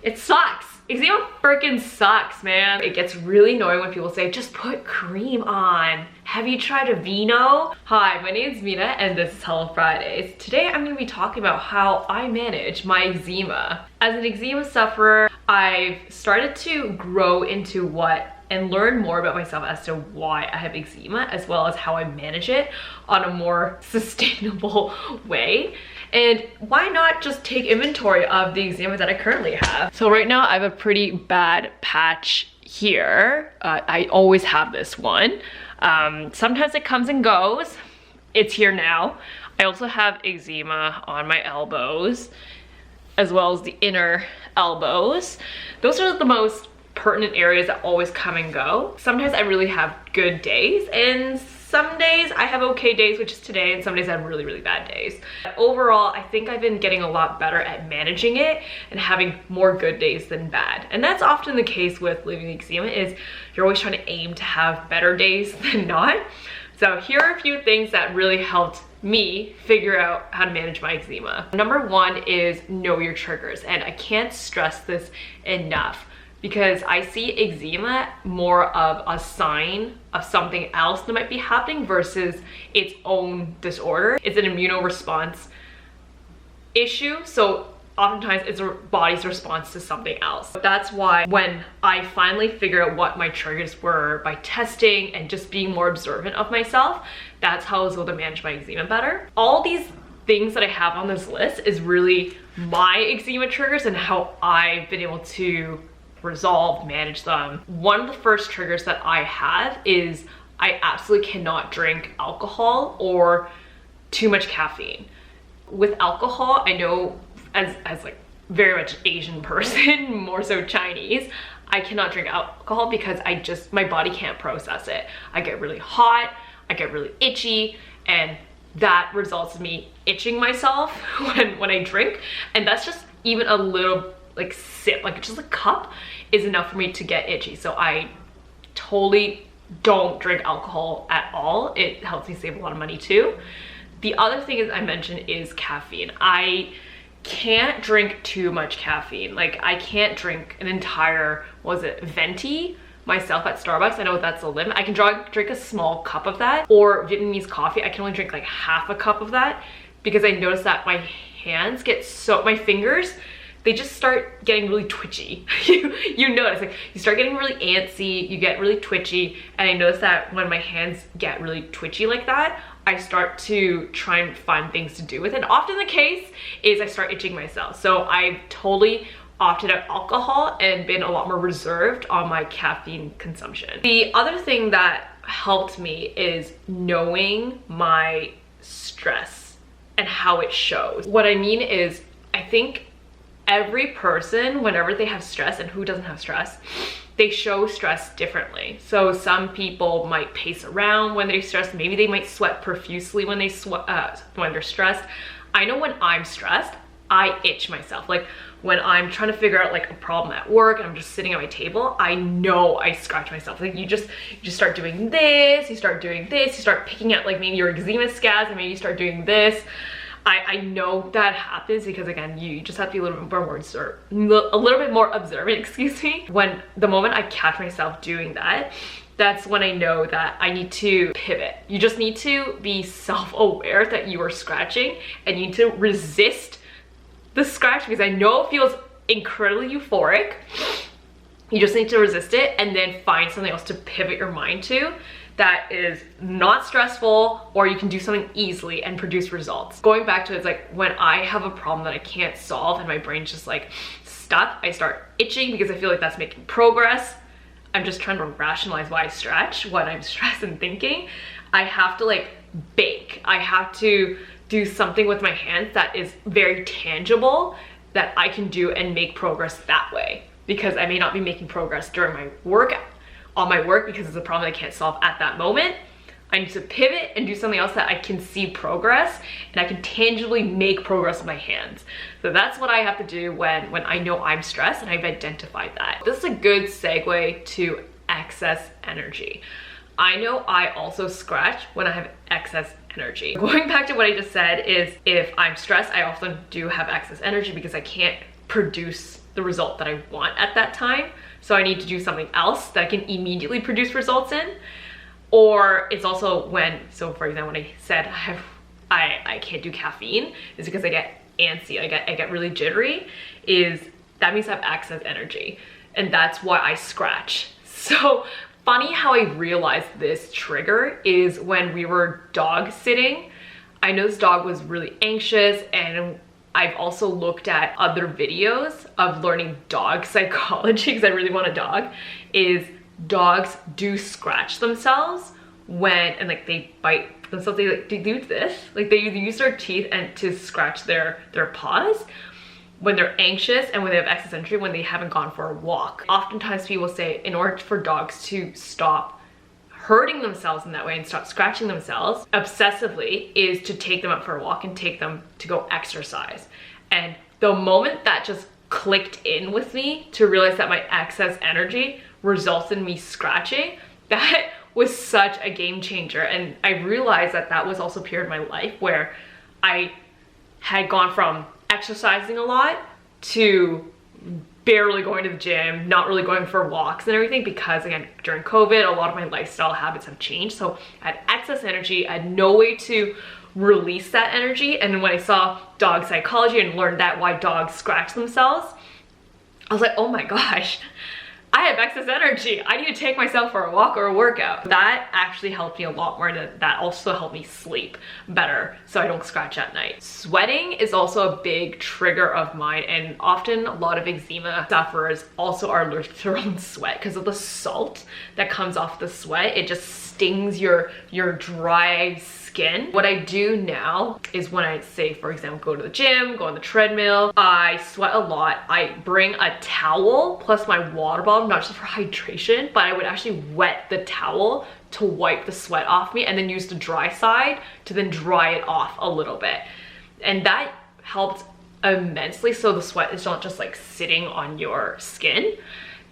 It sucks. Eczema freaking sucks, man. It gets really annoying when people say, just put cream on. Have you tried Aveeno? Hi, my name is Mina and this is Hello Fridays. Today I'm going to be talking about how I manage my eczema. As an eczema sufferer, I've started to grow into and learn more about myself as to why I have eczema, as well as how I manage it on a more sustainable way. And why not just take inventory of the eczema that I currently have? So right now I have a pretty bad patch here. I always have this one. Sometimes it comes and goes. It's here now. I also have eczema on my elbows, as well as the inner elbows. Those are the most pertinent areas that always come and go. Sometimes I really have good days, and some days I have okay days, which is today, and some days I have really, really bad days. But overall, I think I've been getting a lot better at managing it and having more good days than bad. And that's often the case with living with eczema, is you're always trying to aim to have better days than not. So here are a few things that really helped me figure out how to manage my eczema. Number one is know your triggers, and I can't stress this enough, because I see eczema more of a sign of something else that might be happening versus its own disorder. It's an immunoresponse issue, so oftentimes it's our body's response to something else. That's why when I finally figure out what my triggers were by testing and just being more observant of myself, that's how I was able to manage my eczema better. All these things that I have on this list is really my eczema triggers and how I've been able to manage them. One of the first triggers that I have is I absolutely cannot drink alcohol or too much caffeine. With alcohol, I know as like very much Asian person, more so Chinese, I cannot drink alcohol because my body can't process it. I get really hot, I get really itchy, and that results in me itching myself when I drink. And that's just even a little like sip, like just a cup is enough for me to get itchy. So I totally don't drink alcohol at all. It helps me save a lot of money too. The other thing is I mentioned is caffeine. I can't drink too much caffeine. Like I can't drink an entire, venti myself at Starbucks. I know that's a limit. I can drink a small cup of that, or Vietnamese coffee. I can only drink like half a cup of that because I noticed that my hands get my fingers, they just start getting really twitchy. you notice, like you start getting really antsy, you get really twitchy, and I notice that when my hands get really twitchy like that, I start to try and find things to do with it. And often the case is I start itching myself. So I've totally opted out alcohol and been a lot more reserved on my caffeine consumption. The other thing that helped me is knowing my stress and how it shows. What I mean is, I think every person, whenever they have stress, and who doesn't have stress, they show stress differently. So some people might pace around when they're stressed. Maybe they might sweat profusely when they're stressed. I know when I'm stressed, I itch myself. Like when I'm trying to figure out like a problem at work and I'm just sitting at my table, I know I scratch myself. Like you just start doing this, you start doing this, you start picking at like maybe your eczema scabs, and maybe you start doing this. I know that happens because again, you just have to be a little bit more observant, excuse me. When the moment I catch myself doing that, that's when I know that I need to pivot. You just need to be self-aware that you are scratching, and you need to resist the scratch, because I know it feels incredibly euphoric. You just need to resist it and then find something else to pivot your mind to that is not stressful, or you can do something easily and produce results. Going back to it, it's like when I have a problem that I can't solve and my brain's just like stuck, I start itching because I feel like that's making progress. I'm just trying to rationalize why I stretch when I'm stressed and thinking. I have to like bake. I have to do something with my hands that is very tangible that I can do and make progress that way, because I may not be making progress during my work, on my work, because it's a problem I can't solve at that moment. I need to pivot and do something else that I can see progress and I can tangibly make progress with my hands. So that's what I have to do when I know I'm stressed and I've identified that. This is a good segue to excess energy. I know I also scratch when I have excess energy. Going back to what I just said is, if I'm stressed, I often do have excess energy because I can't produce the result that I want at that time. So I need to do something else that I can immediately produce results in. Or it's also when, so for example, when I said I can't do caffeine, is because I get antsy, I get really jittery, is that means I have excess energy. And that's why I scratch. So funny how I realized this trigger is when we were dog sitting. I know this dog was really anxious, and I've also looked at other videos of learning dog psychology because I really want a dog, is dogs do scratch themselves when, and like they bite themselves, they do this, like they use their teeth and to scratch their paws when they're anxious and when they have excess energy, when they haven't gone for a walk. Oftentimes people say in order for dogs to stop hurting themselves in that way and stop scratching themselves obsessively is to take them out for a walk and take them to go exercise. And the moment that just clicked in with me to realize that my excess energy results in me scratching, that was such a game changer. And I realized that that was also a period in my life where I had gone from exercising a lot to barely going to the gym, not really going for walks and everything, because again, during COVID, a lot of my lifestyle habits have changed. So I had excess energy, I had no way to release that energy. And when I saw dog psychology and learned that why dogs scratch themselves, I was like, oh my gosh, I have excess energy. I need to take myself for a walk or a workout. That actually helped me a lot more. That also helped me sleep better so I don't scratch at night. Sweating is also a big trigger of mine, and often a lot of eczema sufferers also are allergic to their own sweat because of the salt that comes off the sweat. It just stings your dry skin. What I do now is when I say, for example, go to the gym, go on the treadmill, I sweat a lot. I bring a towel plus my water bottle, not just for hydration, but I would actually wet the towel to wipe the sweat off me and then use the dry side to then dry it off a little bit. And that helped immensely so the sweat is not just like sitting on your skin.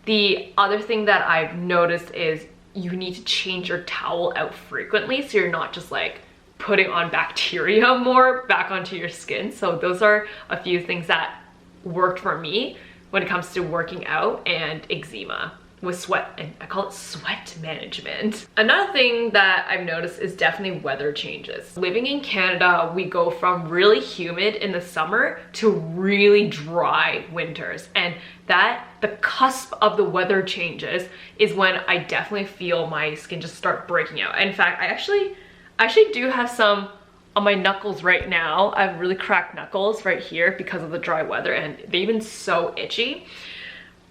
The other thing that I've noticed is you need to change your towel out frequently so you're not just like putting on bacteria more back onto your skin. So those are a few things that worked for me when it comes to working out and eczema with sweat, and I call it sweat management. Another thing that I've noticed is definitely weather changes. Living in Canada, we go from really humid in the summer to really dry winters, and that the cusp of the weather changes is when I definitely feel my skin just start breaking out. In fact, I actually do have some on my knuckles right now. I have really cracked knuckles right here because of the dry weather, and they've been so itchy.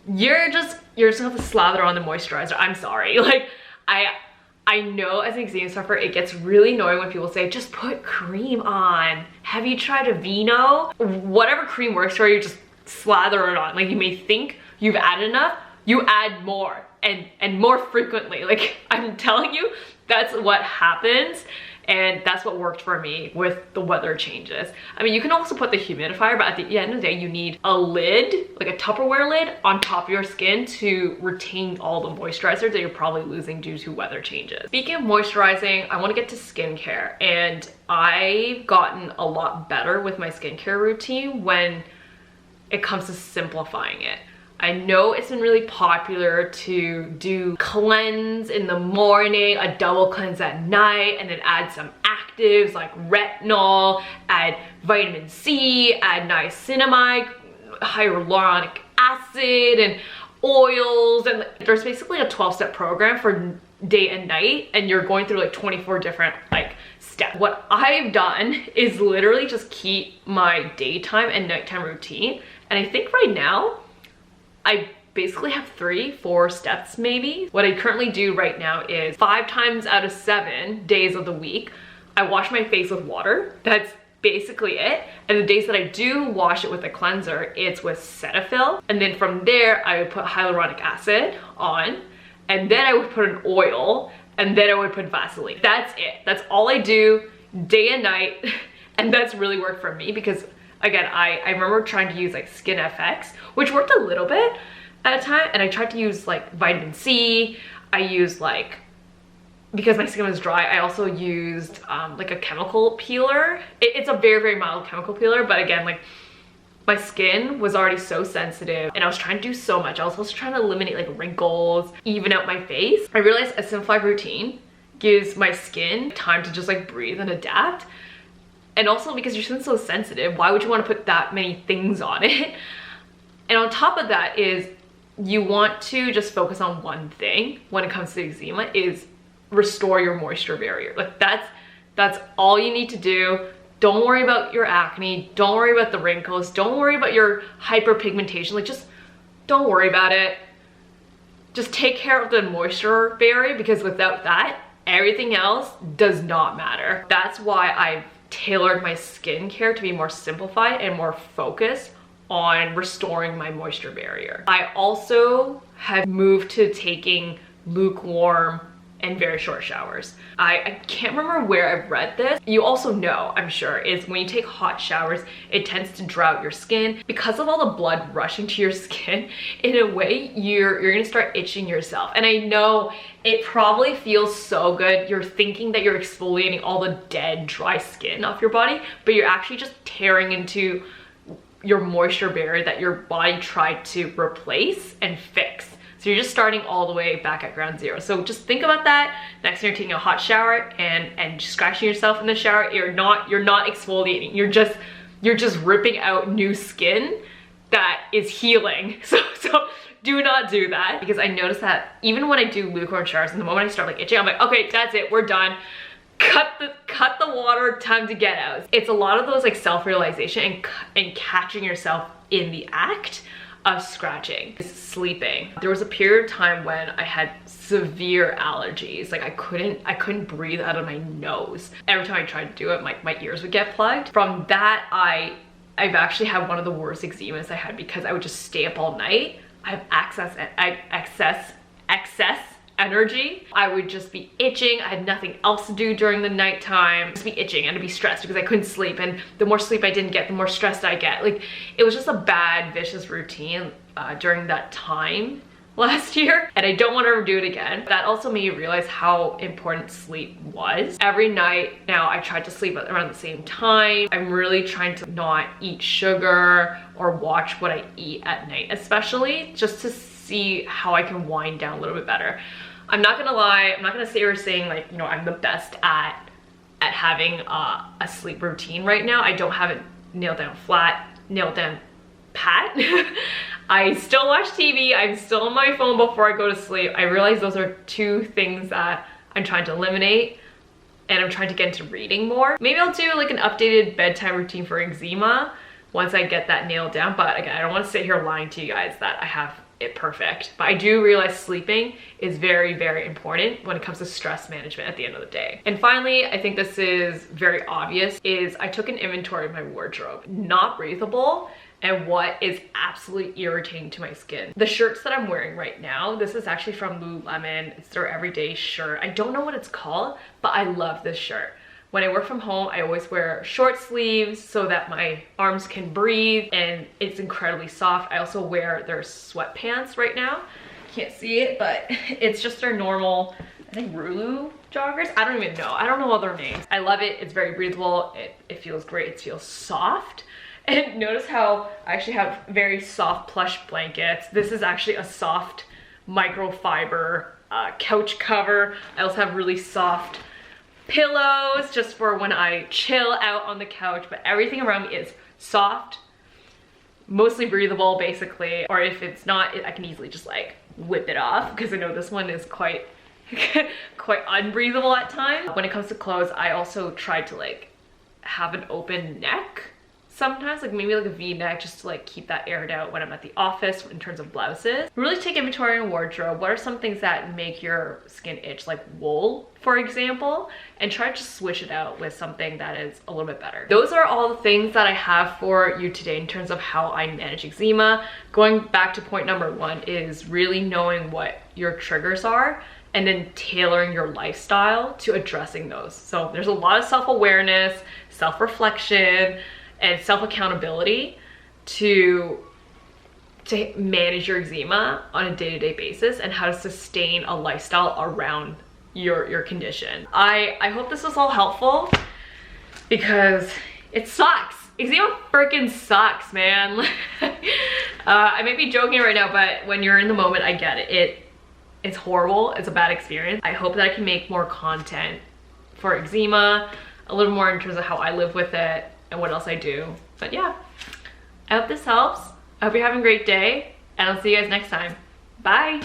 You're just gonna have to slather on the moisturizer. I'm sorry. Like, I know as an eczema sufferer, it gets really annoying when people say, just put cream on. Have you tried Aveeno? Whatever cream works for you, just slather it on. Like, you may think you've added enough, you add more and more frequently. Like, I'm telling you, that's what happens. And that's what worked for me with the weather changes. I mean, you can also put the humidifier, but at the end of the day, you need a lid, like a Tupperware lid, on top of your skin to retain all the moisturizer that you're probably losing due to weather changes. Speaking of moisturizing, I want to get to skincare, and I've gotten a lot better with my skincare routine when it comes to simplifying it. I know it's been really popular to do cleanse in the morning, a double cleanse at night, and then add some actives like retinol, add vitamin C, add niacinamide, hyaluronic acid, and oils. And there's basically a 12-step program for day and night, and you're going through like 24 different like steps. What I've done is literally just keep my daytime and nighttime routine, and I think right now I basically have 3-4 steps maybe. What I currently do right now is 5 times out of 7 days of the week, I wash my face with water. That's basically it. And the days that I do wash it with a cleanser, it's with Cetaphil. And then from there, I would put hyaluronic acid on, and then I would put an oil, and then I would put Vaseline. That's it. That's all I do day and night. And that's really worked for me because, again, I remember trying to use like Skin FX, which worked a little bit at a time, and I tried to use like vitamin C. I used like, because my skin was dry, I also used like a chemical peeler. It's a very, very mild chemical peeler, but again, like My skin was already so sensitive and I was trying to do so much. I was also trying to eliminate like wrinkles, even out my face. I realized a simplified routine gives my skin time to just like breathe and adapt. And also because your skin's so sensitive, why would you want to put that many things on it? And on top of that is you want to just focus on one thing when it comes to eczema, is restore your moisture barrier. Like that's all you need to do. Don't worry about your acne. Don't worry about the wrinkles. Don't worry about your hyperpigmentation. Like just don't worry about it. Just take care of the moisture barrier, because without that, everything else does not matter. That's why I've tailored my skincare to be more simplified and more focused on restoring my moisture barrier. I also have moved to taking lukewarm and very short showers. I can't remember where I've read this. You also know, I'm sure, is when you take hot showers, it tends to dry out your skin. Because of all the blood rushing to your skin, in a way, you're gonna start itching yourself. And I know it probably feels so good. You're thinking that you're exfoliating all the dead, dry skin off your body, but you're actually just tearing into your moisture barrier that your body tried to replace and fix. So you're just starting all the way back at ground zero. So just think about that next time you're taking a hot shower and scratching yourself in the shower. You're not exfoliating. You're just ripping out new skin that is healing. So do not do that, because I noticed that even when I do lukewarm showers, and the moment I start like itching, I'm like, okay, that's it, we're done. Cut the water, time to get out. It's a lot of those like self-realization and catching yourself in the act of scratching. Sleeping. There was a period of time when I had severe allergies. Like I couldn't breathe out of my nose. Every time I tried to do it, my ears would get plugged. From that, I've actually had one of the worst eczemas I had, because I would just stay up all night. I have excess energy. I would just be itching. I had nothing else to do during the nighttime. Just be itching and to be stressed because I couldn't sleep. And the more sleep I didn't get, the more stressed I get. Like it was just a bad, vicious routine during that time last year. And I don't want to ever do it again. That also made me realize how important sleep was. Every night now I try to sleep around the same time. I'm really trying to not eat sugar or watch what I eat at night, especially just to see how I can wind down a little bit better. I'm not gonna lie, I'm not gonna say or saying like, you know, I'm the best at having a sleep routine right now. I don't have it nailed down pat. I still watch TV, I'm still on my phone before I go to sleep. I realize those are two things that I'm trying to eliminate, and I'm trying to get into reading more. Maybe I'll do like an updated bedtime routine for eczema once I get that nailed down, but again, I don't want to sit here lying to you guys that I have it perfect. But I do realize sleeping is very, very important when it comes to stress management at the end of the day. And finally, I think this is very obvious, is I took an inventory of my wardrobe. Not breathable, and what is absolutely irritating to my skin. The shirts that I'm wearing right now, this is actually from Lululemon. It's their everyday shirt. I don't know what it's called, but I love this shirt. When I work from home, I always wear short sleeves so that my arms can breathe, and it's incredibly soft. I also wear their sweatpants right now. Can't see it, but it's just their normal, I think, Rulu joggers. I don't even know. I don't know all their names. I love it. It's very breathable. It feels great. It feels soft. And notice how I actually have very soft plush blankets. This is actually a soft microfiber couch cover. I also have really soft pillows just for when I chill out on the couch, but everything around me is soft, mostly breathable basically, or if it's not, I can easily just like whip it off, because I know this one is quite unbreathable at times. When it comes to clothes, I also try to like have an open neck sometimes, like maybe like a V-neck, just to like keep that aired out when I'm at the office in terms of blouses. Really take inventory in wardrobe. What are some things that make your skin itch, like wool, for example, and try to switch it out with something that is a little bit better. Those are all the things that I have for you today in terms of how I manage eczema. Going back to point number one is really knowing what your triggers are and then tailoring your lifestyle to addressing those. So there's a lot of self-awareness, self-reflection, and self-accountability to manage your eczema on a day-to-day basis, and how to sustain a lifestyle around your condition. I hope this was all helpful, because it sucks. Eczema freaking sucks, man. I may be joking right now, but when you're in the moment, I get it. It's horrible. It's a bad experience. I hope that I can make more content for eczema, a little more in terms of how I live with it and what else I do. But yeah, I hope this helps. I hope you're having a great day, and I'll see you guys next time. Bye.